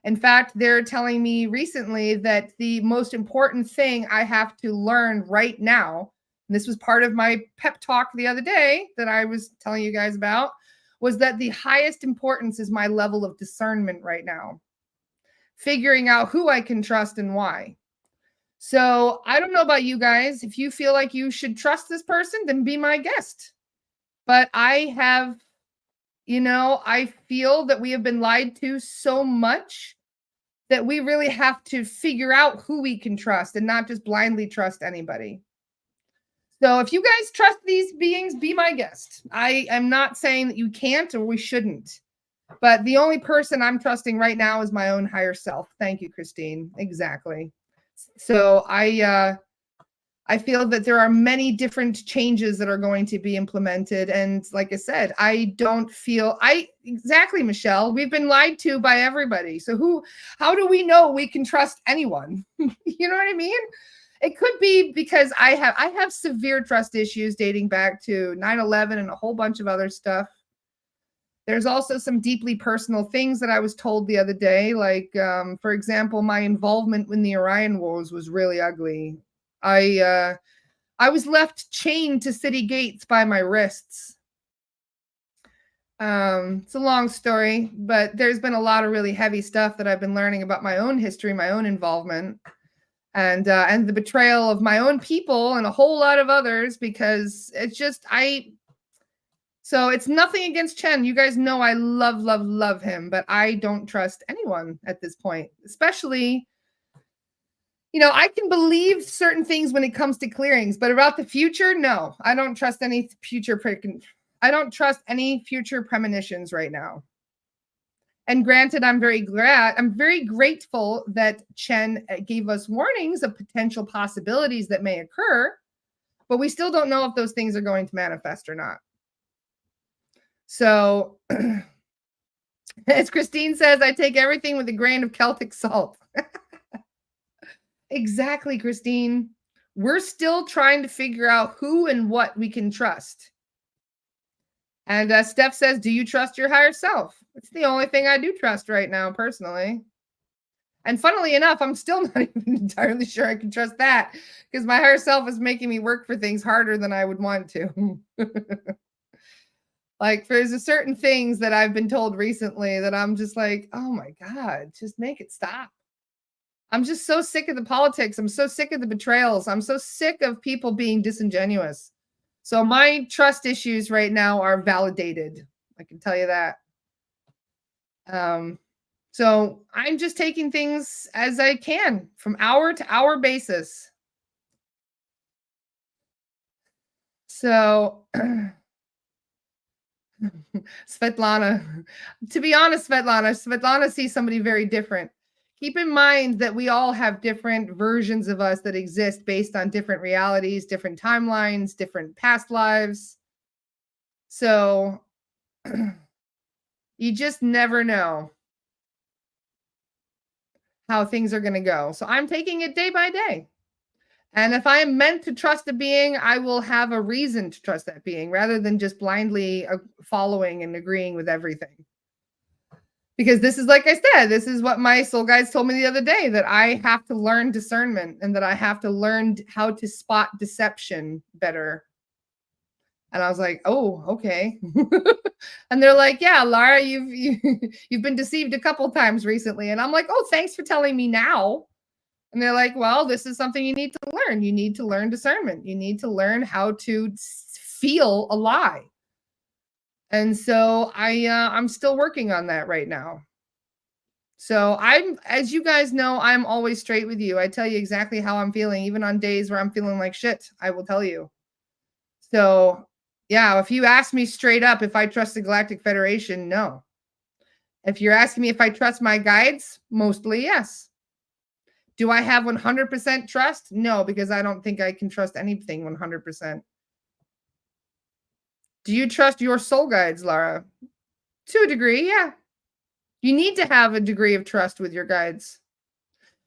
In fact, they're telling me recently that the most important thing I have to learn right now, and this was part of my pep talk the other day that I was telling you guys about, was that the highest importance is my level of discernment right now, figuring out who I can trust and why. So I don't know about you guys. If you feel like you should trust this person, then be my guest. But I feel that we have been lied to so much that we really have to figure out who we can trust and not just blindly trust anybody. So if you guys trust these beings, be my guest. I am not saying that you can't or we shouldn't, but the only person I'm trusting right now is my own higher self. Thank you, Christine. Exactly. So I feel that there are many different changes that are going to be implemented. And like I said, I don't feel exactly, Michelle, we've been lied to by everybody. So how do we know we can trust anyone? You know what I mean? It could be because I have severe trust issues dating back to 9/11 and a whole bunch of other stuff. There's also some deeply personal things that I was told the other day. Like, for example, my involvement in the Orion Wars was really ugly. I was left chained to city gates by my wrists. It's a long story, but there's been a lot of really heavy stuff that I've been learning about my own history, my own involvement, and the betrayal of my own people and a whole lot of others. Because it's just So it's nothing against Chen. You guys know I love, love, love him, but I don't trust anyone at this point, especially. I can believe certain things when it comes to clearings, but about the future, no. I don't trust any I don't trust any future premonitions right now. And granted, I'm very grateful that Chen gave us warnings of potential possibilities that may occur, but we still don't know if those things are going to manifest or not. So, as Christine says, I take everything with a grain of Celtic salt. Exactly, Christine. We're still trying to figure out who and what we can trust. And Steph says, do you trust your higher self? It's the only thing I do trust right now, personally. And funnily enough, I'm still not even entirely sure I can trust that because my higher self is making me work for things harder than I would want to. Like, there's a certain things that I've been told recently that I'm just like, oh my God, just make it stop. I'm just so sick of the politics. I'm so sick of the betrayals. I'm so sick of people being disingenuous. So my trust issues right now are validated. I can tell you that. So I'm just taking things as I can from hour to hour basis. So Svetlana, to be honest, Svetlana sees somebody very different. Keep in mind that we all have different versions of us that exist based on different realities, different timelines, different past lives. So you just never know how things are going to go. So I'm taking it day by day. And if I am meant to trust a being, I will have a reason to trust that being rather than just blindly following and agreeing with everything. Because this is, like I said, this is what my soul guides told me the other day, that I have to learn discernment and that I have to learn how to spot deception better. And I was like, oh, okay. And they're like, yeah, Lara, you've been deceived a couple times recently. And I'm like, oh, thanks for telling me now. And they're like, well, this is something you need to learn. You need to learn discernment. You need to learn how to feel a lie. And so I'm still working on that right now. So as you guys know, I'm always straight with you. I tell you exactly how I'm feeling, even on days where I'm feeling like shit, I will tell you. So yeah, if you ask me straight up if I trust the Galactic Federation, no. If you're asking me if I trust my guides, mostly yes. Do I have 100% trust? No, because I don't think I can trust anything 100%. Do you trust your soul guides, Lara? To a degree, yeah. You need to have a degree of trust with your guides.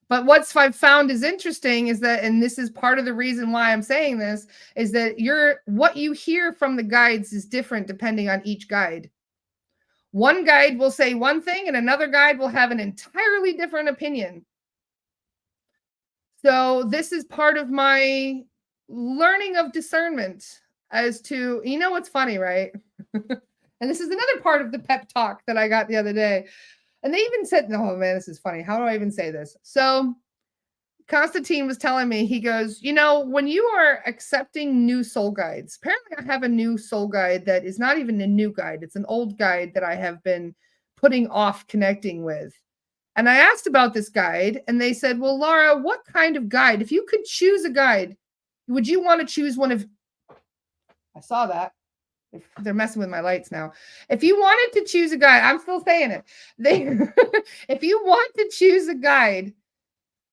But what's I've found is interesting is that, and this is part of the reason why I'm saying this, is that what you hear from the guides is different depending on each guide. One guide will say one thing and another guide will have an entirely different opinion. So this is part of my learning of discernment as to, what's funny, right? And this is another part of the pep talk that I got the other day. And they even said, oh man, this is funny. How do I even say this? So Constantine was telling me, he goes, when you are accepting new soul guides, apparently I have a new soul guide that is not even a new guide. It's an old guide that I have been putting off connecting with. And I asked about this guide and they said, well, Laura, what kind of guide? If you could choose a guide, would you want to choose one of, I saw that. They're messing with my lights now. If you wanted to choose a guide, I'm still saying it. If you want to choose a guide,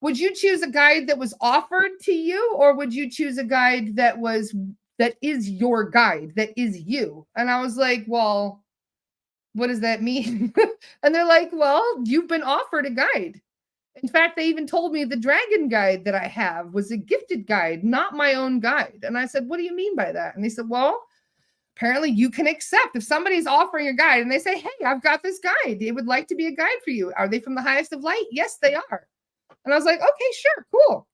would you choose a guide that was offered to you, or would you choose a guide that is your guide, that is you? And I was like, well, what does that mean? And they're like, well, you've been offered a guide. In fact, they even told me the dragon guide that I have was a gifted guide, not my own guide. And I said, what do you mean by that? And they said, well, apparently you can accept if somebody's offering a guide and they say, hey, I've got this guide. They would like to be a guide for you. Are they from the highest of light? Yes, they are. And I was like, okay, sure, cool.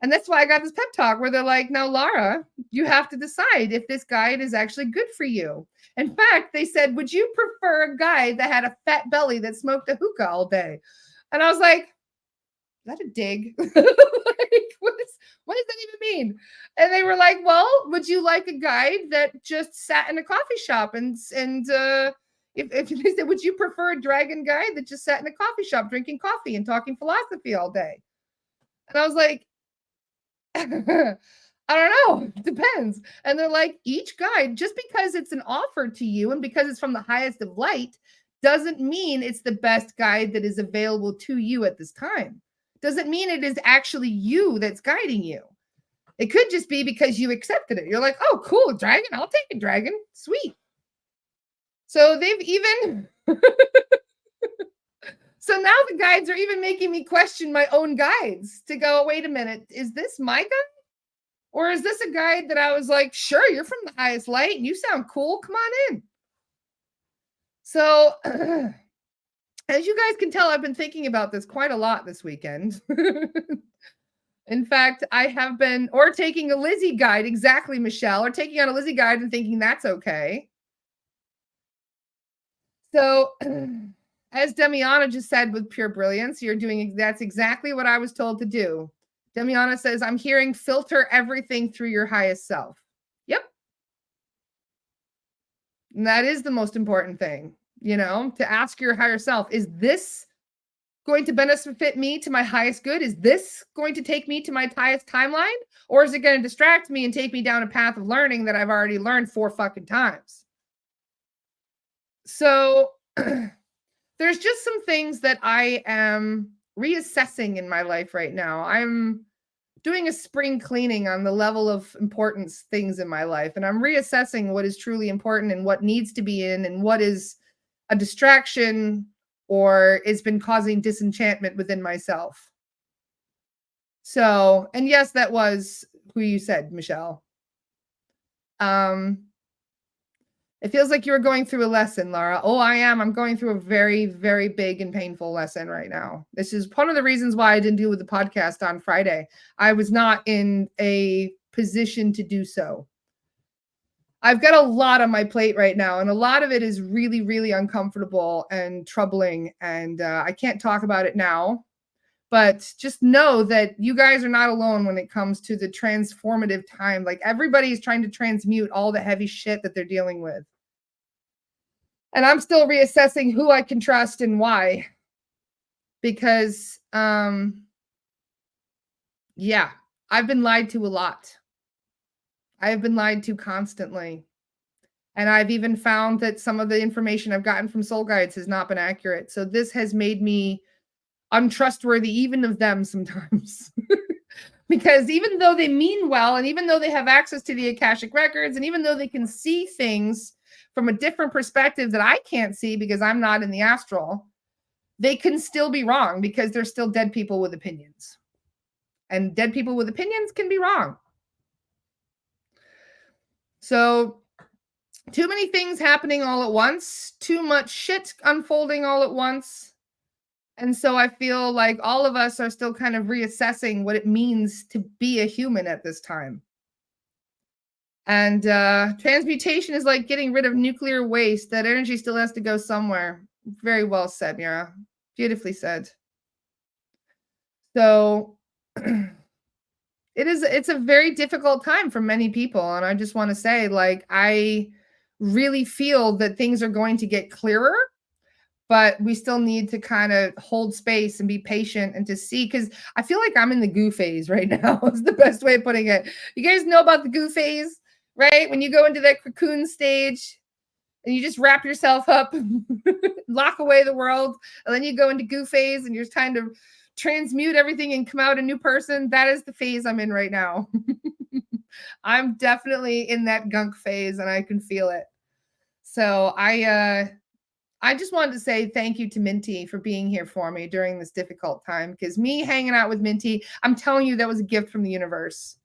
And that's why I got this pep talk where they're like, now, Laura, you have to decide if this guide is actually good for you. In fact, they said, would you prefer a guide that had a fat belly that smoked a hookah all day? And I was like, is that a dig? Like, what does that even mean? And they were like, well, would you like a guide that just sat in a coffee shop and if they said, would you prefer a dragon guide that just sat in a coffee shop drinking coffee and talking philosophy all day? And I was like, I don't know. It depends. And they're like, each guide, just because it's an offer to you and because it's from the highest of light, doesn't mean it's the best guide that is available to you at this time. Doesn't mean it is actually you that's guiding you. It could just be because you accepted it. You're like, oh, cool, dragon. I'll take a dragon. Sweet. So they've even, so now the guides are even making me question my own guides to go, wait a minute, is this my guide? Or is this a guide that I was like, sure, you're from the highest light and you sound cool. Come on in. So as you guys can tell, I've been thinking about this quite a lot this weekend. In fact, I have been, or taking a Lizzie guide, exactly, Michelle, or taking on a Lizzie guide and thinking that's okay. So as Demiana just said with Pure Brilliance, that's exactly what I was told to do. Demiana says, I'm hearing filter everything through your highest self. Yep. And that is the most important thing, to ask your higher self, is this going to benefit me to my highest good? Is this going to take me to my highest timeline? Or is it going to distract me and take me down a path of learning that I've already learned 4 fucking times? So there's just some things that I am reassessing in my life right now. I'm doing a spring cleaning on the level of importance things in my life. And I'm reassessing what is truly important and what needs to be in and what is a distraction or has been causing disenchantment within myself. So, and yes, that was who you said, Michelle. It feels like you're going through a lesson, Laura. Oh, I am. I'm going through a very, very big and painful lesson right now. This is one of the reasons why I didn't do the podcast on Friday. I was not in a position to do so. I've got a lot on my plate right now, and a lot of it is really, really uncomfortable and troubling, and I can't talk about it now. But just know that you guys are not alone when it comes to the transformative time. Like, everybody is trying to transmute all the heavy shit that they're dealing with. And I'm still reassessing who I can trust and why. Because, yeah, I've been lied to a lot. I have been lied to constantly. And I've even found that some of the information I've gotten from soul guides has not been accurate. So this has made me untrustworthy even of them sometimes. Because even though they mean well, and even though they have access to the Akashic records, and even though they can see things from a different perspective that I can't see because I'm not in the astral, they can still be wrong because they're still dead people with opinions. And dead people with opinions can be wrong. So, too many things happening all at once, too much shit unfolding all at once. And so I feel like all of us are still kind of reassessing what it means to be a human at this time. And transmutation is like getting rid of nuclear waste. That energy still has to go somewhere. Very well said, Mira. Beautifully said. So it's a very difficult time for many people. And I just want to say, like, I really feel that things are going to get clearer, but we still need to kind of hold space and be patient and to see, because I feel like I'm in the goo phase right now is the best way of putting it. You guys know about the goo phase, right? When you go into that cocoon stage and you just wrap yourself up, lock away the world, and then you go into goo phase and you're trying to transmute everything and come out a new person. That is the phase I'm in right now. I'm definitely in that gunk phase and I can feel it. So I just wanted to say thank you to Minty for being here for me during this difficult time, because me hanging out with Minty, I'm telling you, that was a gift from the universe.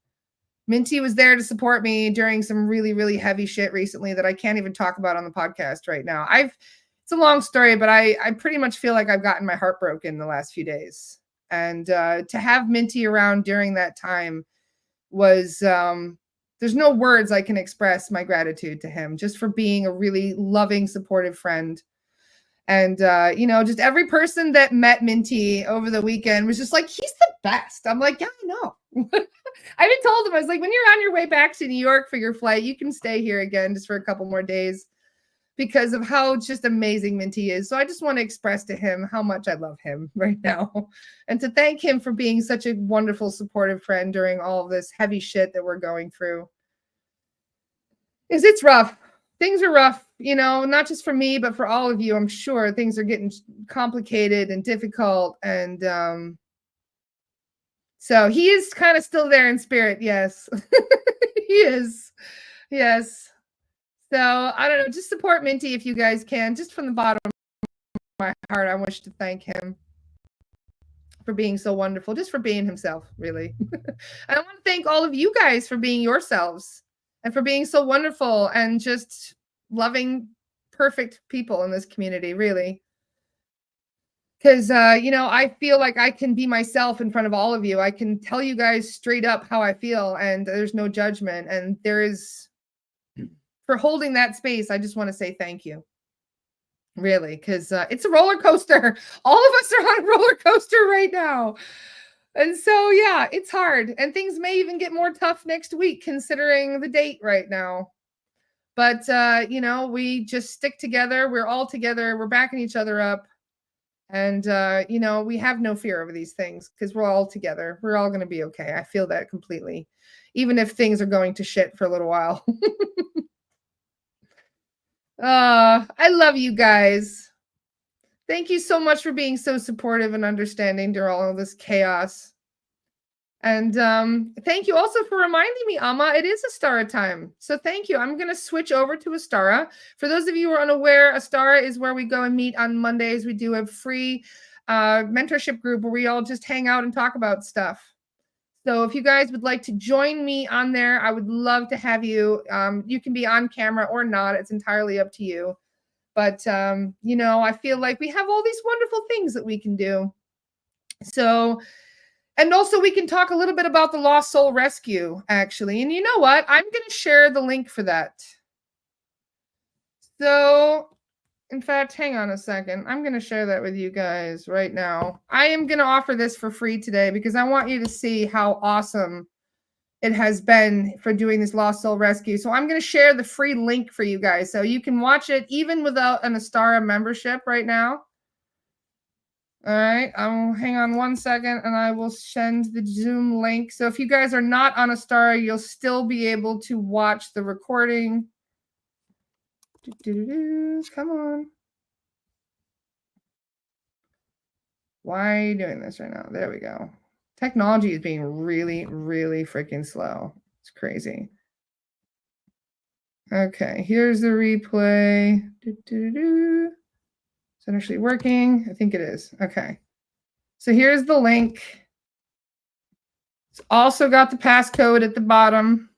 Minty was there to support me during some really, really heavy shit recently that I can't even talk about on the podcast right now. It's a long story, but I pretty much feel like I've gotten my heart broken the last few days. And to have Minty around during that time was, there's no words I can express my gratitude to him just for being a really loving, supportive friend. And, just every person that met Minty over the weekend was just like, he's the best. I'm like, yeah, I know. I even told him, I was like, when you're on your way back to New York for your flight, you can stay here again just for a couple more days because of how just amazing Minty is. So I just want to express to him how much I love him right now and to thank him for being such a wonderful, supportive friend during all of this heavy shit that we're going through. It's rough. Things are rough, not just for me, but for all of you. I'm sure things are getting complicated and difficult. And so he is kind of still there in spirit. Yes, he is. Yes. So I don't know. Just support Minty if you guys can. Just from the bottom of my heart, I wish to thank him for being so wonderful, just for being himself, really. And I want to thank all of you guys for being yourselves and for being so wonderful and just loving, perfect people in this community, really. Because, I feel like I can be myself in front of all of you. I can tell you guys straight up how I feel, and there's no judgment. And for holding that space, I just want to say thank you. Really, because it's a roller coaster. All of us are on a roller coaster right now. And so, yeah, it's hard. And things may even get more tough next week, considering the date right now. But, we just stick together. We're all together. We're backing each other up. And, we have no fear over these things because we're all together. We're all going to be okay. I feel that completely, even if things are going to shit for a little while. I love you guys. Thank you so much for being so supportive and understanding during all of this chaos. And thank you also for reminding me, Amma, it is Astara time. So thank you. I'm going to switch over to Astara. For those of you who are unaware, Astara is where we go and meet on Mondays. We do a free mentorship group where we all just hang out and talk about stuff. So if you guys would like to join me on there, I would love to have you. You can be on camera or not. It's entirely up to you. But, I feel like we have all these wonderful things that we can do. So, and also we can talk a little bit about the Lost Soul Rescue, actually. And you know what? I'm going to share the link for that. So, in fact, hang on a second. I'm going to share that with you guys right now. I am going to offer this for free today because I want you to see how awesome it has been for doing this Lost Soul Rescue. So I'm going to share the free link for you guys so you can watch it even without an Astara membership right now. All right, I'll hang on one second and I will send the Zoom link. So if you guys are not on Astara, you'll still be able to watch the recording. Come on. Why are you doing this right now? There we go. Technology is being really, really freaking slow. It's crazy. Okay, here's the replay. So it actually working? I think it is. Okay. So here's the link. It's also got the passcode at the bottom.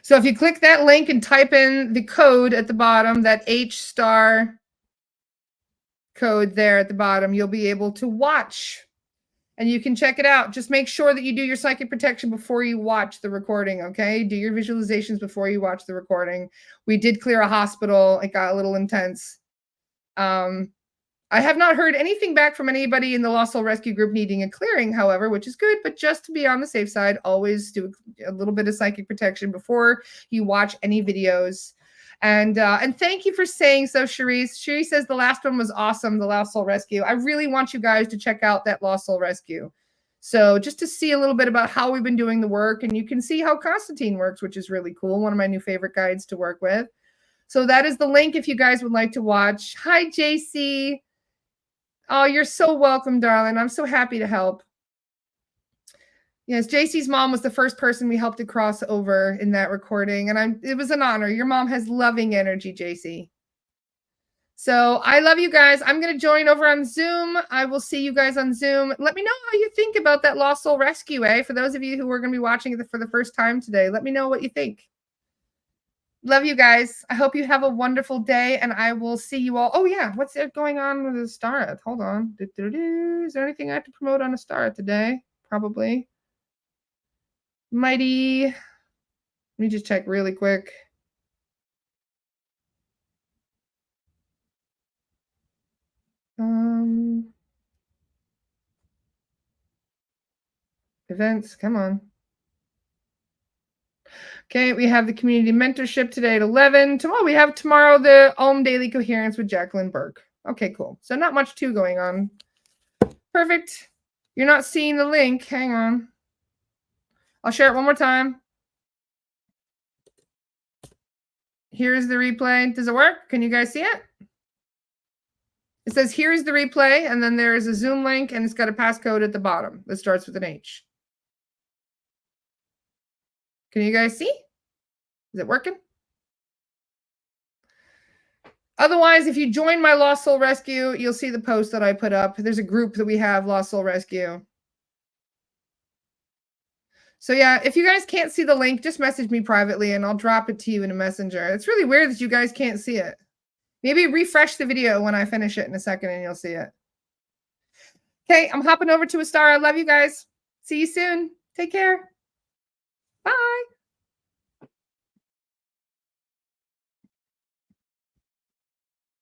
So if you click that link and type in the code at the bottom, that H star code there at the bottom, you'll be able to watch and you can check it out. Just make sure that you do your psychic protection before you watch the recording, okay? Do your visualizations before you watch the recording. We did clear a hospital. It got a little intense. I have not heard anything back from anybody in the Lost Soul Rescue group needing a clearing, however, which is good, but just to be on the safe side, always do a little bit of psychic protection before you watch any videos. And thank you for saying so, Cherise. Cherise says the last one was awesome, the Lost Soul Rescue. I really want you guys to check out that Lost Soul Rescue. So just to see a little bit about how we've been doing the work, and you can see how Constantine works, which is really cool. One of my new favorite guides to work with. So that is the link if you guys would like to watch. Hi, JC. Oh, you're so welcome, darling. I'm so happy to help. Yes, JC's mom was the first person we helped to cross over in that recording, and it was an honor. Your mom has loving energy, JC. So I love you guys. I'm going to join over on Zoom. I will see you guys on Zoom. Let me know how you think about that Lost Soul Rescue, eh? For those of you who are going to be watching it for the first time today, let me know what you think. Love you guys. I hope you have a wonderful day, and I will see you all. Oh, yeah. What's going on with the Starret? Hold on. Is there anything I have to promote on a Starret today? Probably. Mighty. Let me just check really quick. Events. Come on. Okay, we have the community mentorship today at 11. Tomorrow we have the Om Daily Coherence with Jacqueline Burke. Okay, cool. So not much too going on. Perfect. You're not seeing the link. Hang on. I'll share it one more time. Here's the replay. Does it work? Can you guys see it? It says here's the replay, and then there is a Zoom link, and it's got a passcode at the bottom that starts with an H. Can you guys see? Is it working? Otherwise, if you join my Lost Soul Rescue, you'll see the post that I put up. There's a group that we have, Lost Soul Rescue. So yeah, if you guys can't see the link, just message me privately and I'll drop it to you in a messenger. It's really weird that you guys can't see it. Maybe refresh the video when I finish it in a second and you'll see it. Okay, I'm hopping over to a star. I love you guys. See you soon. Take care.